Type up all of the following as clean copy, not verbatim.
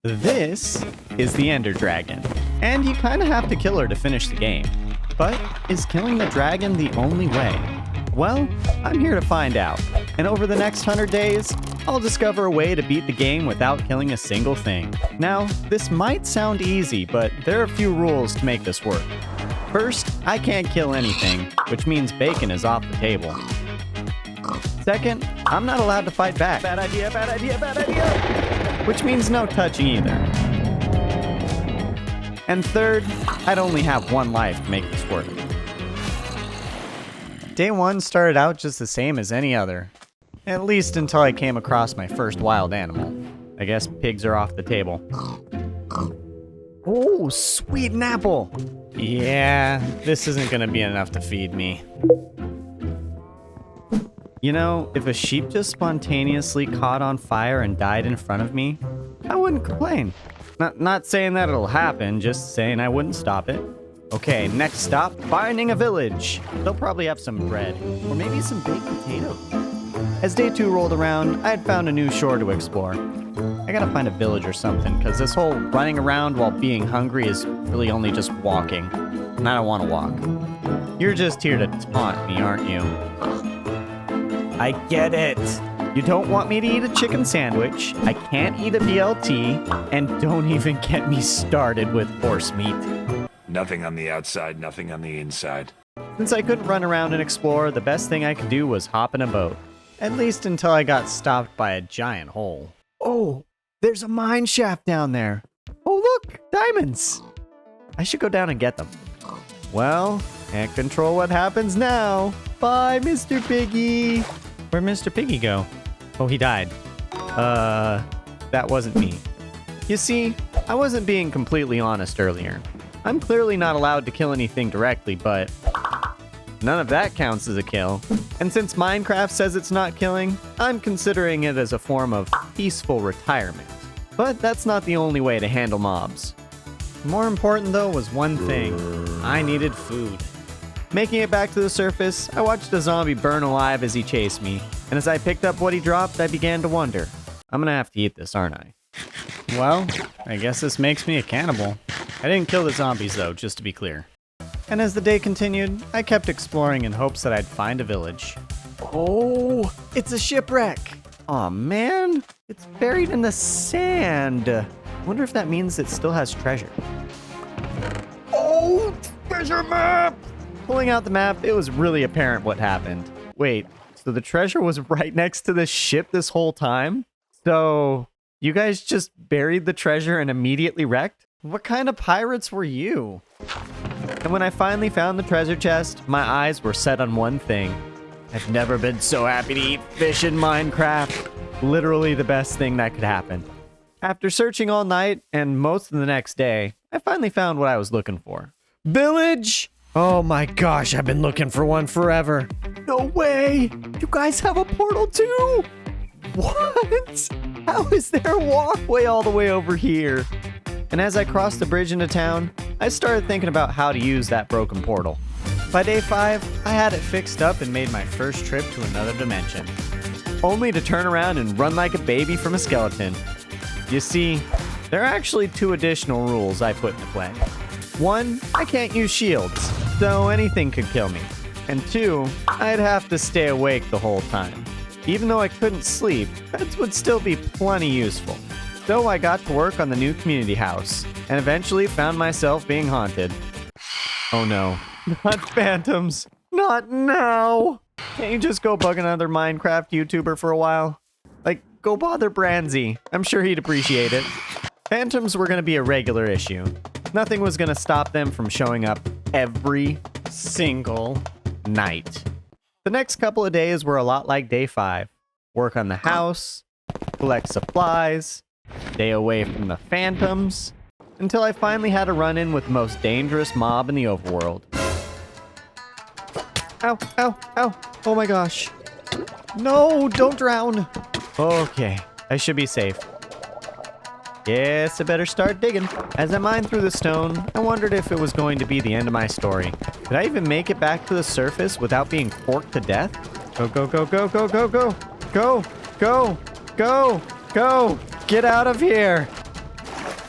This is the Ender Dragon, and you kinda have to kill her to finish the game. But is killing the dragon the only way? Well, I'm here to find out, and over the next 100 days, I'll discover a way to beat the game without killing a single thing. Now, this might sound easy, but there are a few rules to make this work. First, I can't kill anything, which means bacon is off the table. Second, I'm not allowed to fight back. Bad idea, bad idea, bad idea! Which means no touching either. And third, I'd only have one life to make this work. Day 1 started out just the same as any other. At least until I came across my first wild animal. I guess pigs are off the table. Oh, sweet an apple! Yeah, this isn't gonna be enough to feed me. You know, if a sheep just spontaneously caught on fire and died in front of me, I wouldn't complain. Not saying that it'll happen, just saying I wouldn't stop it. Okay, next stop, finding a village. They'll probably have some bread, or maybe some baked potatoes. As day 2 rolled around, I had found a new shore to explore. I gotta find a village or something, because this whole running around while being hungry is really only just walking. And I don't want to walk. You're just here to taunt me, aren't you? I get it. You don't want me to eat a chicken sandwich, I can't eat a BLT, and don't even get me started with horse meat. Nothing on the outside, nothing on the inside. Since I couldn't run around and explore, the best thing I could do was hop in a boat. At least until I got stopped by a giant hole. Oh, there's a mine shaft down there. Oh look, diamonds. I should go down and get them. Well, can't control what happens now. Bye, Mr. Piggy. Where'd Mr. Piggy go? Oh, he died. That wasn't me. You see, I wasn't being completely honest earlier. I'm clearly not allowed to kill anything directly, but none of that counts as a kill. And since Minecraft says it's not killing, I'm considering it as a form of peaceful retirement. But that's not the only way to handle mobs. More important though was one thing. I needed food. Making it back to the surface, I watched a zombie burn alive as he chased me, and as I picked up what he dropped, I began to wonder, I'm gonna have to eat this, aren't I? Well, I guess this makes me a cannibal. I didn't kill the zombies though, just to be clear. And as the day continued, I kept exploring in hopes that I'd find a village. Oh, it's a shipwreck! Aw man, it's buried in the sand. Wonder if that means it still has treasure. Oh, treasure map! Pulling out the map, it was really apparent what happened. Wait, so the treasure was right next to the ship this whole time? So, you guys just buried the treasure and immediately wrecked? What kind of pirates were you? And when I finally found the treasure chest, my eyes were set on one thing. I've never been so happy to eat fish in Minecraft. Literally the best thing that could happen. After searching all night and most of the next day, I finally found what I was looking for. Village! Oh my gosh, I've been looking for one forever. No way! You guys have a portal too? What? How is there a walkway all the way over here? And as I crossed the bridge into town, I started thinking about how to use that broken portal. By day 5, I had it fixed up and made my first trip to another dimension. Only to turn around and run like a baby from a skeleton. You see, there are actually 2 additional rules I put into play. 1, I can't use shields, so anything could kill me. And 2, I'd have to stay awake the whole time. Even though I couldn't sleep, beds would still be plenty useful. So I got to work on the new community house, and eventually found myself being haunted. Oh no, not phantoms, not now! Can't you just go bug another Minecraft YouTuber for a while? Like, go bother Branzy, I'm sure he'd appreciate it. Phantoms were gonna be a regular issue. Nothing was gonna stop them from showing up every single night. The next couple of days were a lot like day 5. Work on the house, collect supplies, stay away from the phantoms, until I finally had a run-in with the most dangerous mob in the overworld. Ow, ow, ow, oh my gosh. No, don't drown. Okay, I should be safe. Guess I better start digging. As I mined through the stone, I wondered if it was going to be the end of my story. Could I even make it back to the surface without being forked to death? Go, go, go, go, go, go, go. Go, go, go, go. Get out of here.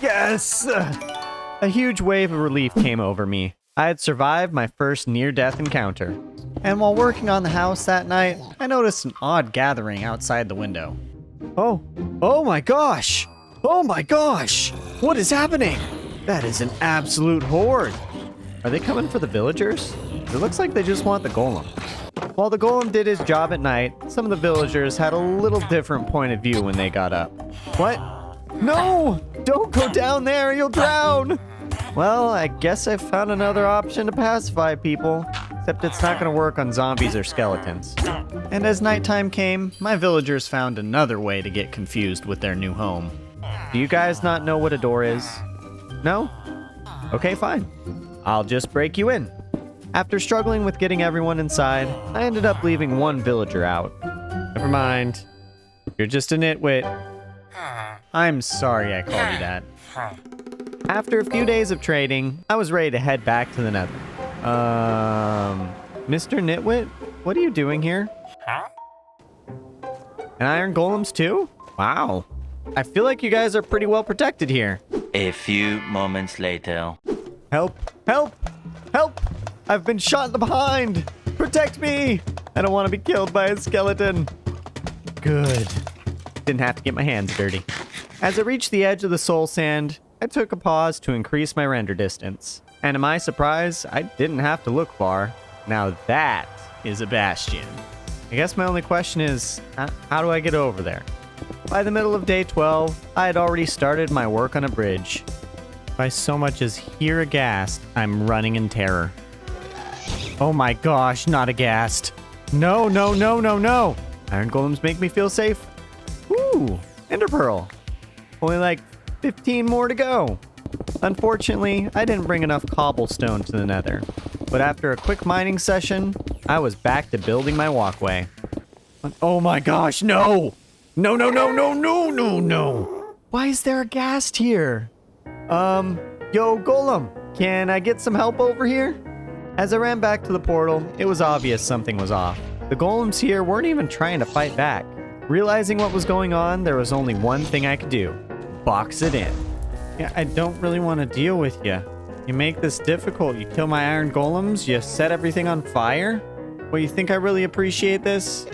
Yes! A huge wave of relief came over me. I had survived my first near-death encounter. And while working on the house that night, I noticed an odd gathering outside the window. Oh my gosh! Oh my gosh! What is happening? That is an absolute horde. Are they coming for the villagers? It looks like they just want the golem. While the golem did his job at night, some of the villagers had a little different point of view when they got up. What? No! Don't go down there, you'll drown! Well, I guess I found another option to pacify people, except it's not going to work on zombies or skeletons. And as nighttime came, my villagers found another way to get confused with their new home. Do you guys not know what a door is? No? Okay, fine. I'll just break you in. After struggling with getting everyone inside, I ended up leaving one villager out. Never mind. You're just a nitwit. I'm sorry I called you that. After a few days of trading, I was ready to head back to the nether. Mr. Nitwit? What are you doing here? And iron golems too? Wow. I feel like you guys are pretty well protected here. A few moments later. Help! Help! Help! I've been shot in the behind! Protect me! I don't want to be killed by a skeleton. Good. Didn't have to get my hands dirty. As I reached the edge of the soul sand, I took a pause to increase my render distance. And to my surprise, I didn't have to look far. Now that is a bastion. I guess my only question is, how do I get over there? By the middle of day 12, I had already started my work on a bridge. If I so much as hear a ghast, I'm running in terror. Oh my gosh, not a ghast. No, no, no, no, no. Iron golems make me feel safe. Ooh, ender pearl. Only like 15 more to go. Unfortunately, I didn't bring enough cobblestone to the nether. But after a quick mining session, I was back to building my walkway. Oh my gosh, no! No, no, no, no, no, no, no! Why is there a ghast here? Yo, golem, can I get some help over here? As I ran back to the portal, it was obvious something was off. The golems here weren't even trying to fight back. Realizing what was going on, there was only one thing I could do. Box it in. Yeah, I don't really want to deal with you. You make this difficult. You kill my iron golems, you set everything on fire? Well, you think I really appreciate this?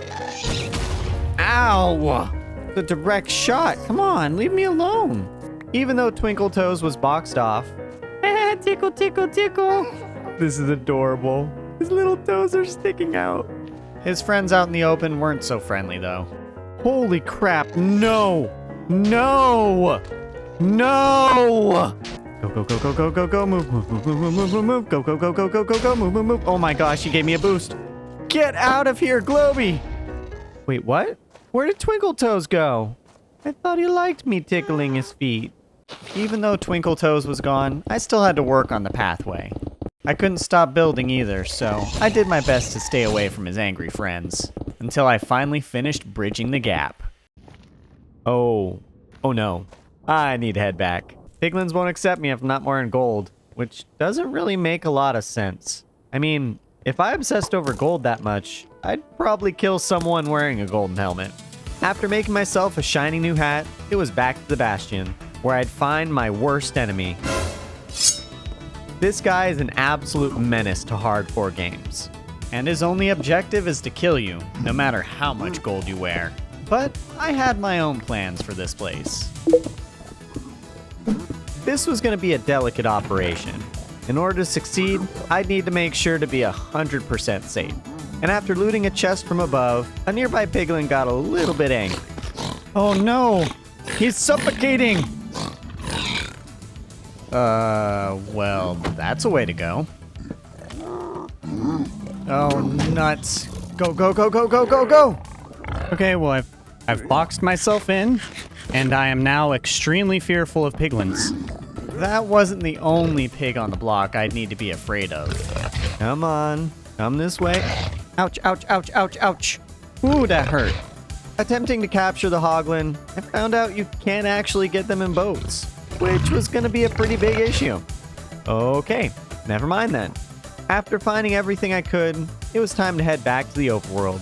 Ow! The direct shot. Come on, leave me alone. Even though Twinkle Toes was boxed off. Tickle, tickle, tickle. This is adorable. His little toes are sticking out. His friends out in the open weren't so friendly, though. Holy crap, no! No! No! Go, go, go, go, go, go, go, move, move, move, move, move, move, move, go, go, go, go, go, go, go, move, move, move. Oh my gosh, he gave me a boost. Get out of here, Globy! Wait, what? Where did Twinkle Toes go? I thought he liked me tickling his feet. Even though Twinkle Toes was gone, I still had to work on the pathway. I couldn't stop building either, so I did my best to stay away from his angry friends, until I finally finished bridging the gap. Oh no. I need to head back. Piglins won't accept me if I'm not wearing gold, which doesn't really make a lot of sense. I mean, if I obsessed over gold that much, I'd probably kill someone wearing a golden helmet. After making myself a shiny new hat, it was back to the bastion, where I'd find my worst enemy. This guy is an absolute menace to hardcore games, and his only objective is to kill you, no matter how much gold you wear. But I had my own plans for this place. This was going to be a delicate operation. In order to succeed, I'd need to make sure to be 100% safe. And after looting a chest from above, a nearby piglin got a little bit angry. Oh no! He's suffocating! Well, that's a way to go. Oh, nuts. Go, go, go, go, go, go, go! Okay, well, I've boxed myself in, and I am now extremely fearful of piglins. That wasn't the only pig on the block I'd need to be afraid of. Come on, come this way. Ouch, ouch, ouch, ouch, ouch. Ooh, that hurt. Attempting to capture the hoglin, I found out you can't actually get them in boats, which was going to be a pretty big issue. Okay, never mind then. After finding everything I could, it was time to head back to the overworld.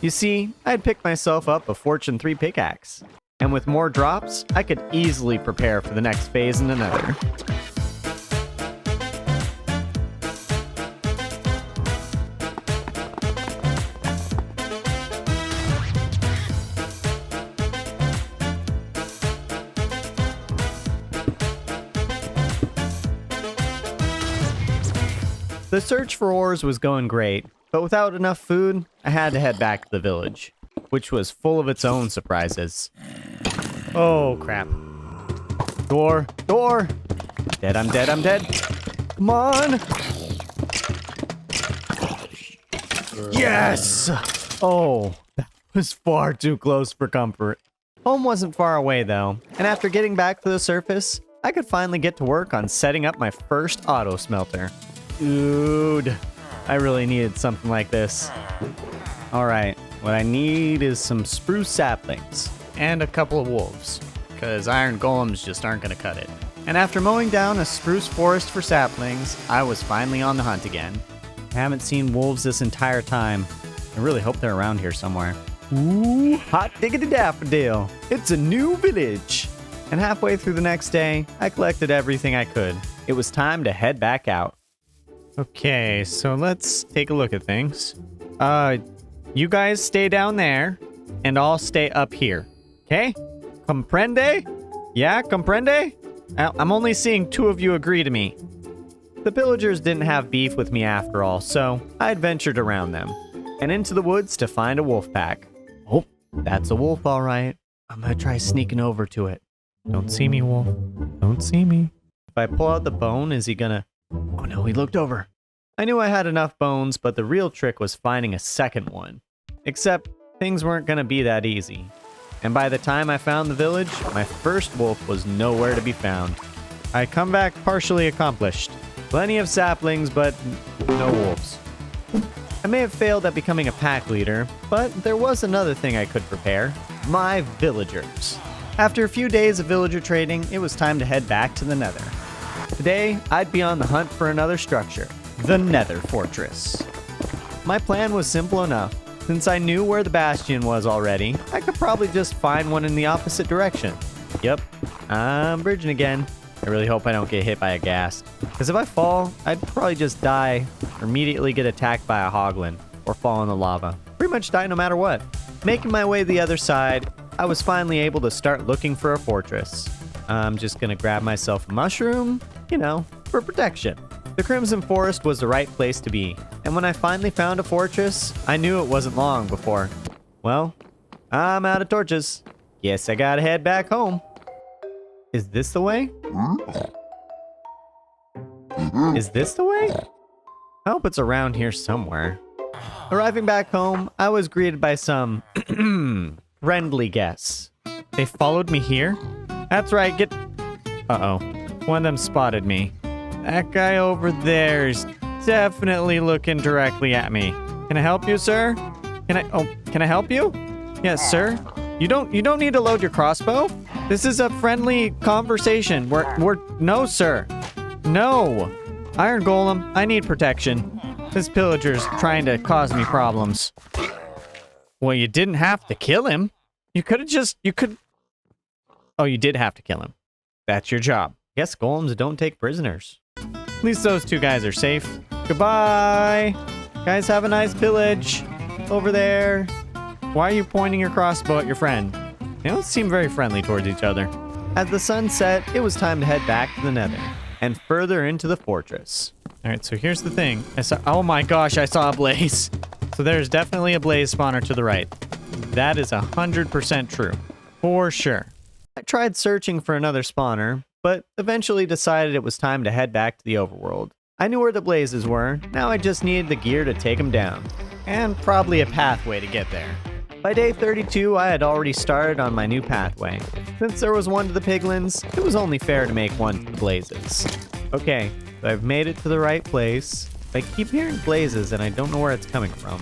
You see, I had picked myself up a Fortune 3 pickaxe. And with more drops, I could easily prepare for the next phase in the Nether. The search for ores was going great, but without enough food, I had to head back to the village, which was full of its own surprises. Oh, crap. Door! Door! Dead, I'm dead, I'm dead. Come on! Yes! Oh, that was far too close for comfort. Home wasn't far away, though, and after getting back to the surface, I could finally get to work on setting up my first auto smelter. Dude, I really needed something like this. Alright, what I need is some spruce saplings and a couple of wolves, because iron golems just aren't going to cut it. And after mowing down a spruce forest for saplings, I was finally on the hunt again. I haven't seen wolves this entire time. I really hope they're around here somewhere. Ooh, hot diggity daffodil. It's a new village. And halfway through the next day, I collected everything I could. It was time to head back out. Okay, so let's take a look at things. You guys stay down there, and I'll stay up here. Okay? Comprende? Yeah, comprende? I'm only seeing 2 of you agree to me. The villagers didn't have beef with me after all, so I adventured around them, and into the woods to find a wolf pack. Oh, that's a wolf, all right. I'm gonna try sneaking over to it. Don't see me, wolf. Don't see me. If I pull out the bone, is he gonna... Oh no, he looked over. I knew I had enough bones, but the real trick was finding a second one. Except, things weren't gonna be that easy. And by the time I found the village, my first wolf was nowhere to be found. I come back partially accomplished. Plenty of saplings, but no wolves. I may have failed at becoming a pack leader, but there was another thing I could prepare. My villagers. After a few days of villager trading, it was time to head back to the Nether. Today, I'd be on the hunt for another structure, the Nether Fortress. My plan was simple enough. Since I knew where the bastion was already, I could probably just find one in the opposite direction. Yep, I'm bridging again. I really hope I don't get hit by a ghast. Because if I fall, I'd probably just die, or immediately get attacked by a hoglin, or fall in the lava. Pretty much die no matter what. Making my way to the other side, I was finally able to start looking for a fortress. I'm just gonna grab myself a mushroom, for protection. The Crimson Forest was the right place to be, and when I finally found a fortress, I knew it wasn't long before, well, I'm out of torches. Guess I gotta head back home. Is this the way? Is this the way? I hope it's around here somewhere. Arriving back home, I was greeted by some friendly guests. They followed me here? That's right, Uh-oh. One of them spotted me. That guy over there is definitely looking directly at me. Can I help you, sir? Can I help you? Yes, sir. You don't need to load your crossbow? This is a friendly conversation. No, sir. No. Iron Golem, I need protection. This pillager's trying to cause me problems. Well, you didn't have to kill him. You could... Oh, you did have to kill him. That's your job. Guess golems don't take prisoners. At least those 2 guys are safe. Goodbye. Guys, have a nice village. Over there. Why are you pointing your crossbow at your friend? They don't seem very friendly towards each other. As the sun set, it was time to head back to the Nether and further into the fortress. All right, so here's the thing. Oh my gosh, I saw a blaze. So there's definitely a blaze spawner to the right. That is 100% true. For sure. I tried searching for another spawner, but eventually decided it was time to head back to the overworld. I knew where the blazes were, now I just needed the gear to take them down. And probably a pathway to get there. By day 32, I had already started on my new pathway. Since there was one to the piglins, it was only fair to make one to the blazes. Okay, so I've made it to the right place. I keep hearing blazes and I don't know where it's coming from.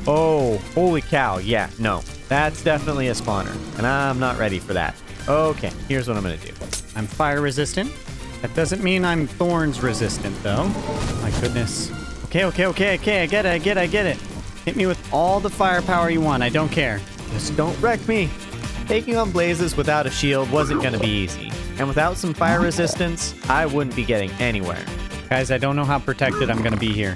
Oh, holy cow, yeah, no. That's definitely a spawner, and I'm not ready for that. Okay, here's what I'm gonna do. I'm fire resistant. That doesn't mean I'm thorns resistant, though. My goodness. Okay, I get it. Hit me with all the firepower you want, I don't care. Just don't wreck me. Taking on blazes without a shield wasn't going to be easy, and without some fire resistance, I wouldn't be getting anywhere. Guys, I don't know how protected I'm gonna be here.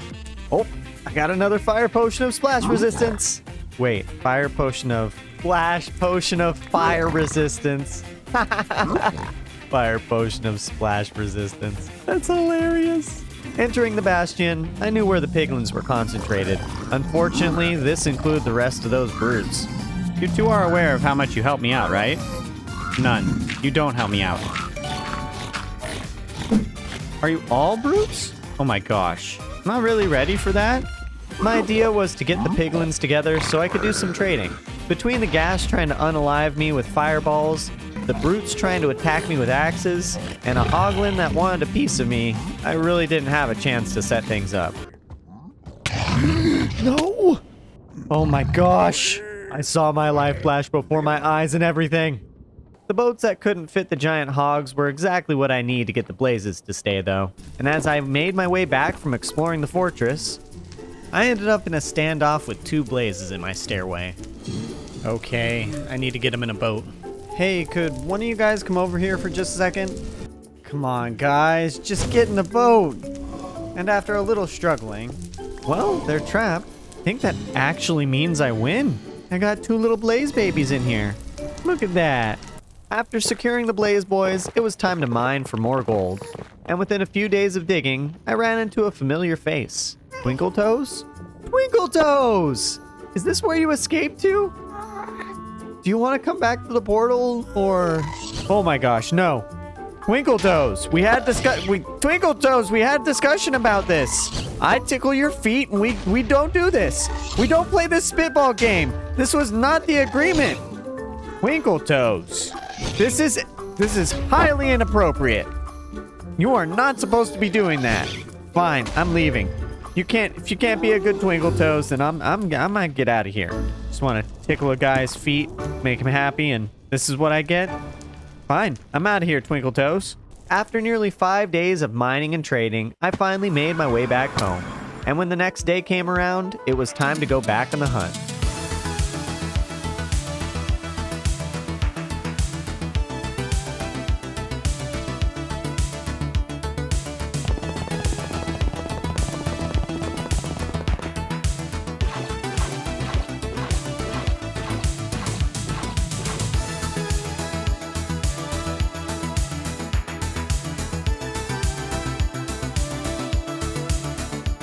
Oh, I got another fire potion of splash resistance. Wait, fire potion of splash potion of fire resistance. Fire potion of splash resistance. That's hilarious. Entering the bastion, I knew where the piglins were concentrated. Unfortunately, this included the rest of those brutes. You two are aware of how much you helped me out, right? None. You don't help me out. Are you all brutes? Oh my gosh. I'm not really ready for that. My idea was to get the piglins together so I could do some trading. Between the gas trying to unalive me with fireballs, the brutes trying to attack me with axes, and a hoglin that wanted a piece of me, I really didn't have a chance to set things up. No! Oh my gosh! I saw my life flash before my eyes and everything. The boats that couldn't fit the giant hogs were exactly what I need to get the blazes to stay, though. And as I made my way back from exploring the fortress, I ended up in a standoff with 2 blazes in my stairway. Okay, I need to get him in a boat. Hey, could one of you guys come over here for just a second? Come on, guys, just get in the boat. And after a little struggling, well, they're trapped. I think that actually means I win. I got 2 little blaze babies in here. Look at that. After securing the blaze boys, it was time to mine for more gold. And within a few days of digging, I ran into a familiar face. Twinkle Toes? Twinkle Toes! Is this where you escaped to? Do you want to come back to the portal, or... Oh my gosh, no. Twinkle Toes, we had Twinkle Toes, we had discussion about this. I tickle your feet and we don't do this. We don't play this spitball game. This was not the agreement. Twinkle Toes, this is highly inappropriate. You are not supposed to be doing that. Fine, I'm leaving. If you can't be a good Twinkle Toes, then I might get out of here. Just want to tickle a guy's feet, make him happy, and this is what I get? Fine, I'm out of here, Twinkle Toes. After nearly 5 days of mining and trading, I finally made my way back home. And when the next day came around, it was time to go back on the hunt.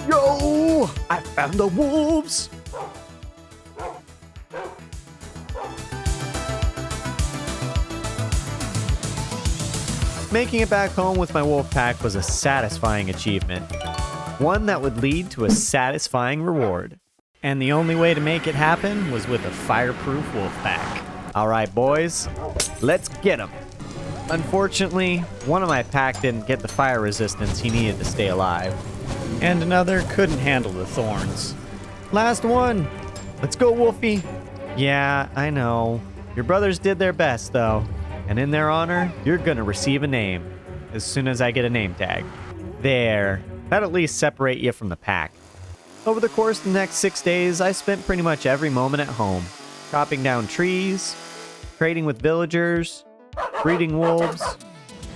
Yo! I found the wolves! Making it back home with my wolf pack was a satisfying achievement. One that would lead to a satisfying reward. And the only way to make it happen was with a fireproof wolf pack. Alright boys, let's get them. Unfortunately, one of my pack didn't get the fire resistance he needed to stay alive. And another couldn't handle the thorns. Last one! Let's go, Wolfie! Yeah, I know. Your brothers did their best, though. And in their honor, you're gonna receive a name. As soon as I get a name tag. There. That'll at least separate you from the pack. Over the course of the next 6 days, I spent pretty much every moment at home. Chopping down trees, trading with villagers, breeding wolves.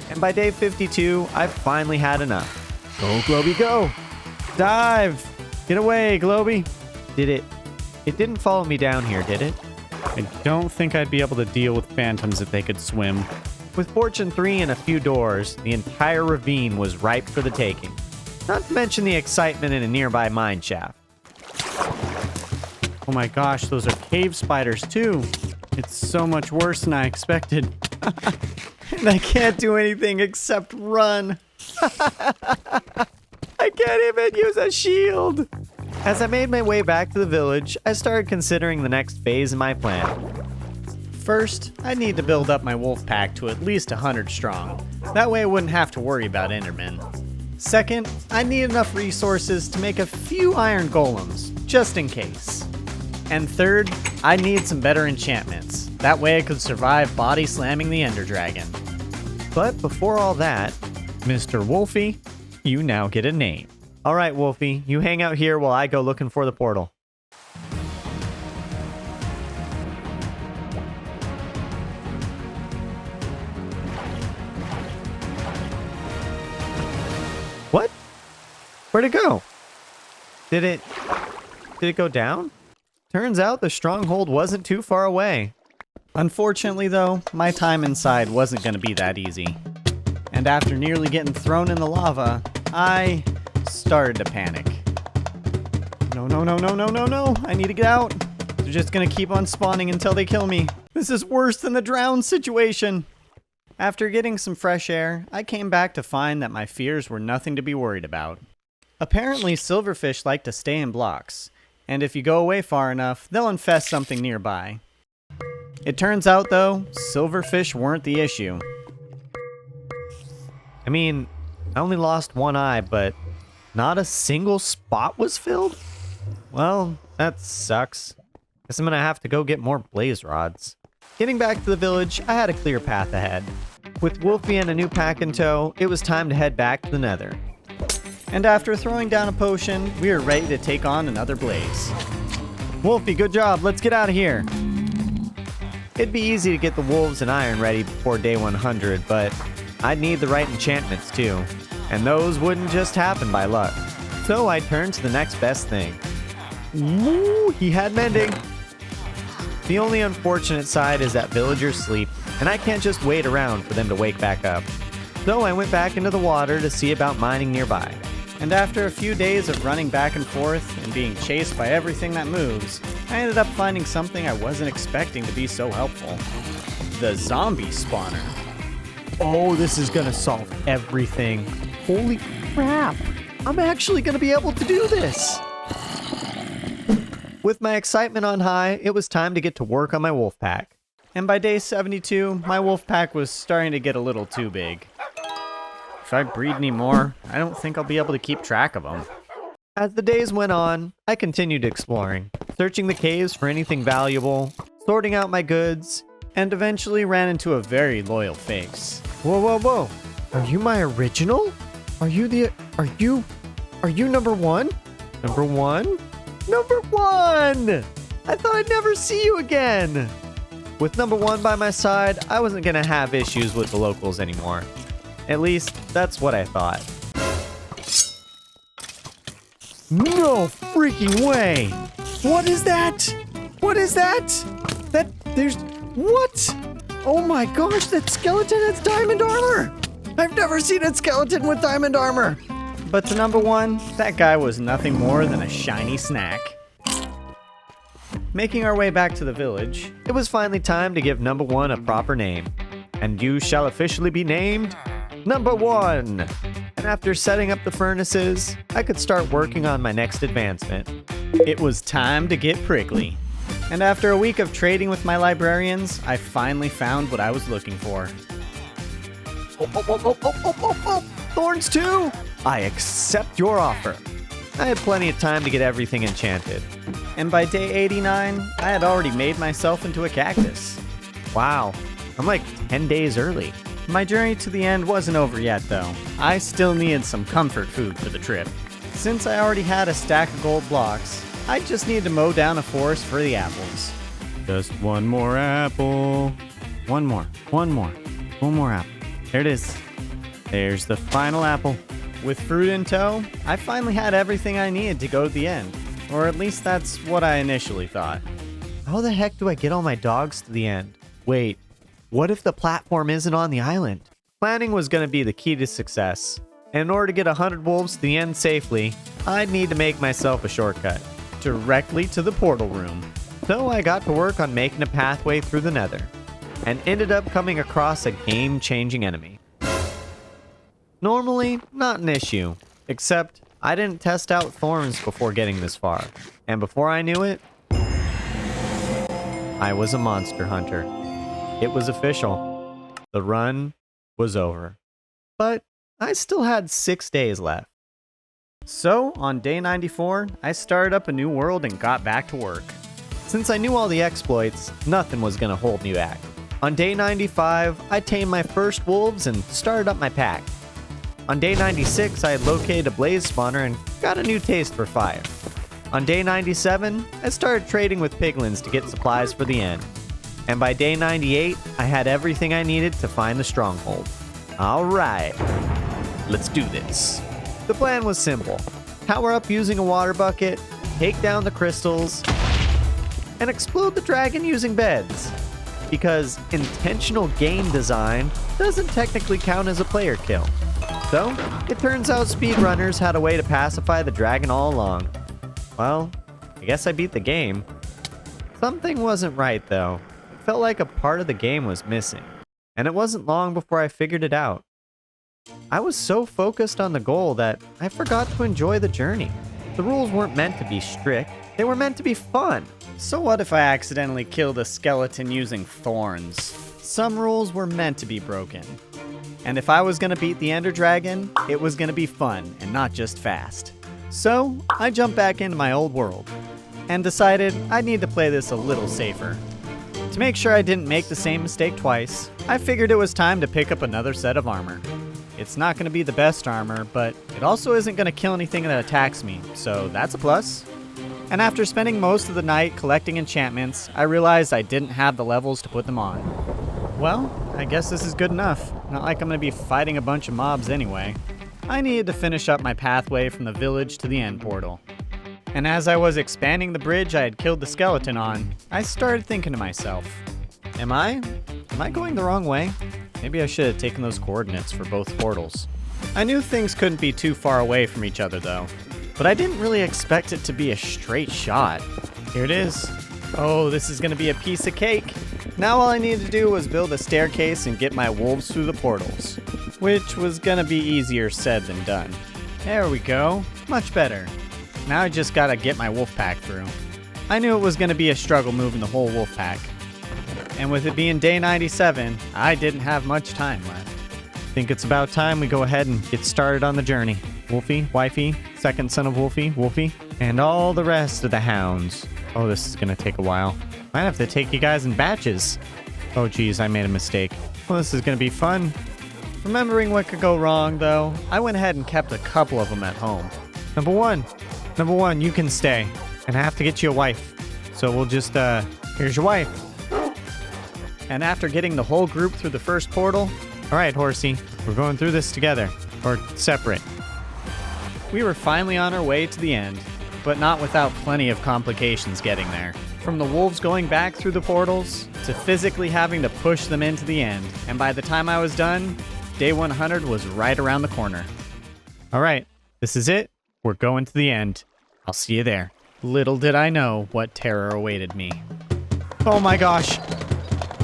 And by day 52, I finally had enough. Go, Globy, go! Dive! Get away, Globy! It didn't follow me down here, did it? I don't think I'd be able to deal with phantoms if they could swim. With Fortune 3 and a few doors, the entire ravine was ripe for the taking. Not to mention the excitement in a nearby mine shaft. Oh my gosh, those are cave spiders too. It's so much worse than I expected. And I can't do anything except run. I can't even use a shield. As I made my way back to the village, I started considering the next phase in my plan. First, I need to build up my wolf pack to at least 100 strong. That way I wouldn't have to worry about Endermen. Second, I need enough resources to make a few iron golems, just in case. And third, I need some better enchantments. That way I could survive body slamming the Ender Dragon. But before all that, Mr. Wolfie, you now get a name. All right, Wolfie, you hang out here while I go looking for the portal. What? Where'd it go? Did it go down? Turns out the stronghold wasn't too far away. Unfortunately, though, my time inside wasn't going to be that easy. And after nearly getting thrown in the lava, I started to panic. No, no, no, no, no, no, no. I need to get out. They're just going to keep on spawning until they kill me. This is worse than the drown situation. After getting some fresh air, I came back to find that my fears were nothing to be worried about. Apparently, silverfish like to stay in blocks, and if you go away far enough, they'll infest something nearby. It turns out, though, silverfish weren't the issue. I mean, I only lost one eye, but not a single spot was filled? Well, that sucks. Guess I'm gonna have to go get more blaze rods. Getting back to the village, I had a clear path ahead. With Wolfie and a new pack in tow, it was time to head back to the Nether. And after throwing down a potion, we were ready to take on another blaze. Wolfie, good job. Let's get out of here. It'd be easy to get the wolves and iron ready before day 100, but I'd need the right enchantments too. And those wouldn't just happen by luck. So I turned to the next best thing. Ooh, he had mending. The only unfortunate side is that villagers sleep, and I can't just wait around for them to wake back up. So I went back into the water to see about mining nearby. And after a few days of running back and forth and being chased by everything that moves, I ended up finding something I wasn't expecting to be so helpful. The zombie spawner. Oh, this is gonna solve everything. Holy crap! I'm actually gonna be able to do this! With my excitement on high, it was time to get to work on my wolf pack. And by day 72, my wolf pack was starting to get a little too big. If I breed any more, I don't think I'll be able to keep track of them. As the days went on, I continued exploring, searching the caves for anything valuable, sorting out my goods, And eventually ran into a very loyal face. Whoa, whoa, whoa. Are you my original? Are you number one? Number one? Number one! I thought I'd never see you again. With number one by my side, I wasn't gonna have issues with the locals anymore. At least, that's what I thought. No freaking way! What is that? What is that? What? Oh my gosh, that skeleton has diamond armor! I've never seen a skeleton with diamond armor! But to number one, that guy was nothing more than a shiny snack. Making our way back to the village, it was finally time to give number one a proper name. And you shall officially be named Number One! And after setting up the furnaces, I could start working on my next advancement. It was time to get prickly. And after a week of trading with my librarians, I finally found what I was looking for. Thorns too? I accept your offer. I had plenty of time to get everything enchanted. And by day 89, I had already made myself into a cactus. Wow, I'm like 10 days early. My journey to the end wasn't over yet though. I still needed some comfort food for the trip. Since I already had a stack of gold blocks, I just needed to mow down a forest for the apples. Just one more apple. One more apple. There it is. There's the final apple. With fruit in tow, I finally had everything I needed to go to the end. Or at least that's what I initially thought. How the heck do I get all my dogs to the end? Wait, what if the platform isn't on the island? Planning was going to be the key to success. And in order to get 100 wolves to the end safely, I'd need to make myself a shortcut. Directly to the portal room. So I got to work on making a pathway through the Nether. And ended up coming across a game-changing enemy. Normally, not an issue. Except, I didn't test out thorns before getting this far. And before I knew it, I was a monster hunter. It was official. The run was over. But I still had 6 days left. So, on day 94, I started up a new world and got back to work. Since I knew all the exploits, nothing was going to hold me back. On day 95, I tamed my first wolves and started up my pack. On day 96, I had located a blaze spawner and got a new taste for fire. On day 97, I started trading with piglins to get supplies for the end. And by day 98, I had everything I needed to find the stronghold. Alright, let's do this. The plan was simple. Power up using a water bucket, take down the crystals, and explode the dragon using beds. Because intentional game design doesn't technically count as a player kill. So, it turns out speedrunners had a way to pacify the dragon all along. Well, I guess I beat the game. Something wasn't right though. It felt like a part of the game was missing. And it wasn't long before I figured it out. I was so focused on the goal that I forgot to enjoy the journey. The rules weren't meant to be strict, they were meant to be fun. So what if I accidentally killed a skeleton using thorns? Some rules were meant to be broken. And if I was gonna beat the Ender Dragon, it was gonna be fun and not just fast. So I jumped back into my old world and decided I need to play this a little safer. To make sure I didn't make the same mistake twice, I figured it was time to pick up another set of armor. It's not going to be the best armor, but it also isn't going to kill anything that attacks me, so that's a plus. And after spending most of the night collecting enchantments, I realized I didn't have the levels to put them on. Well, I guess this is good enough. Not like I'm going to be fighting a bunch of mobs anyway. I needed to finish up my pathway from the village to the end portal. And as I was expanding the bridge I had killed the skeleton on, I started thinking to myself, Am I going the wrong way? Maybe I should have taken those coordinates for both portals. I knew things couldn't be too far away from each other though, but I didn't really expect it to be a straight shot. Here it is. Oh, this is gonna be a piece of cake. Now all I needed to do was build a staircase and get my wolves through the portals, which was gonna be easier said than done. There we go, much better. Now I just gotta get my wolf pack through. I knew it was gonna be a struggle moving the whole wolf pack. And with it being day 97, I didn't have much time left. Think it's about time we go ahead and get started on the journey. Wolfie, Wifey, second son of Wolfie, Wolfie, and all the rest of the hounds. Oh, this is gonna take a while. Might have to take you guys in batches. Oh geez, I made a mistake. Well, this is gonna be fun. Remembering what could go wrong, though, I went ahead and kept a couple of them at home. Number one, you can stay. And I have to get you a wife. So we'll just, here's your wife. And after getting the whole group through the first portal, all right, Horsey, we're going through this together, or separate. We were finally on our way to the end, but not without plenty of complications getting there. From the wolves going back through the portals, to physically having to push them into the end. And by the time I was done, day 100 was right around the corner. All right, this is it. We're going to the end. I'll see you there. Little did I know what terror awaited me. Oh my gosh.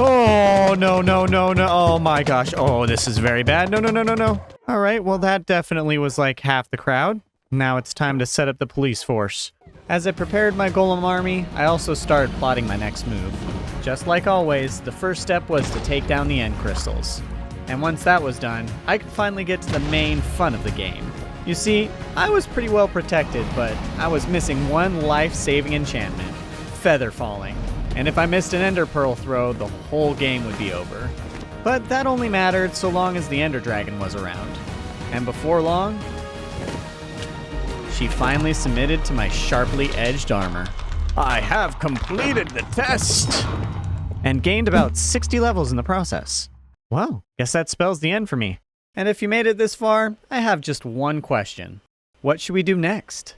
Oh, no. Oh my gosh. Oh, this is very bad. No. All right, well, that definitely was like half the crowd. Now it's time to set up the police force. As I prepared my golem army, I also started plotting my next move. Just like always, the first step was to take down the end crystals. And once that was done, I could finally get to the main fun of the game. You see, I was pretty well protected, but I was missing one life-saving enchantment, Feather Falling. And if I missed an Ender Pearl throw, the whole game would be over. But that only mattered so long as the Ender Dragon was around. And before long, she finally submitted to my sharply edged armor. I have completed the test! And gained about 60 levels in the process. Well, guess that spells the end for me. And if you made it this far, I have just one question. What should we do next?